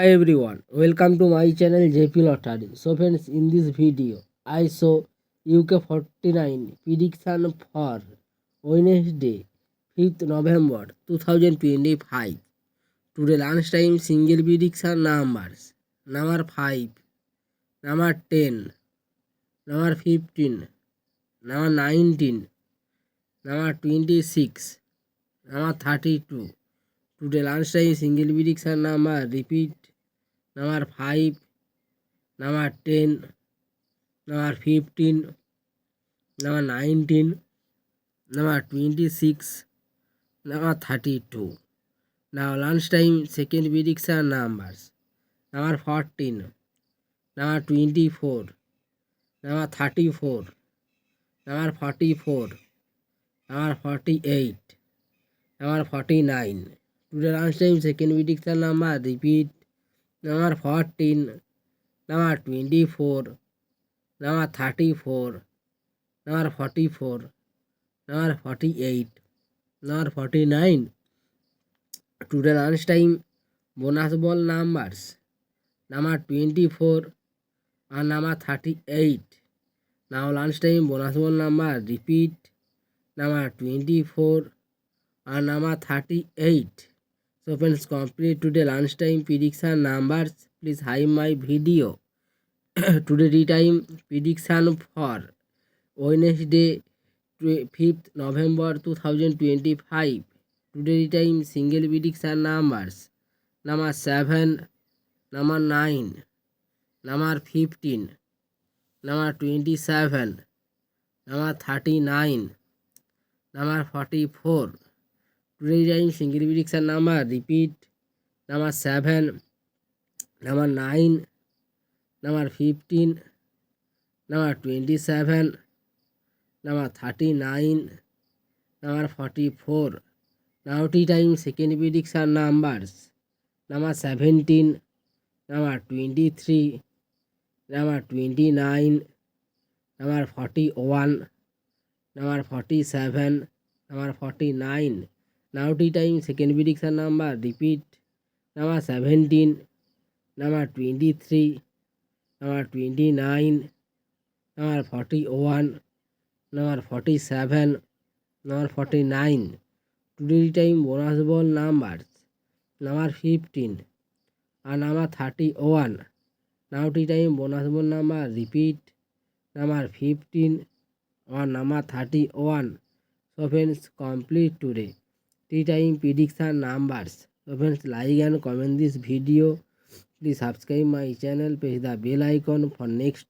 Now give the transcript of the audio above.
Hi everyone, welcome to my channel JP Lottery. So friends, in this video, I show UK 49 prediction for Wednesday, 5th November 2025. Today lunchtime single prediction numbers: number 5, number 10, number 15, number 19, number 26, number 32. Today lunchtime single prediction number repeat: number 5, number 10, number 15, number 19, number 26, number 32. Now lunchtime second prediction numbers: number 14, number 24, number 34, number 44, number 48, number 49. Today lunchtime second prediction number repeat: number 14, number 24, number 34, number 44, number 48, number 49. Today lunchtime bonus ball numbers: number 24 and number 38. Now lunchtime bonus ball number repeat: number 24 and number 38. So friends, complete today lunchtime prediction numbers. Please hide my video. Today time prediction for Wednesday, 5th November 2025. Today time single prediction numbers: number 7, number 9, number 15, number 27, number 39, number 44. Today time single prediction number repeat: number 7, number 9, number 15, number 27, number 39, number 44. Now tea time second prediction numbers: number 17, number 23, number 29, number 41, number 47, number 49. Now tea time second prediction number repeat: number 17, number 23, number 29, number 41, number 47, number 49. Today time bonus ball numbers: number 15 and number 31. Now tea time bonus ball number repeat: number 15 or number 31. So friends, complete today tea time prediction numbers. So friends, like and comment this video. Please subscribe my channel, press the bell icon for next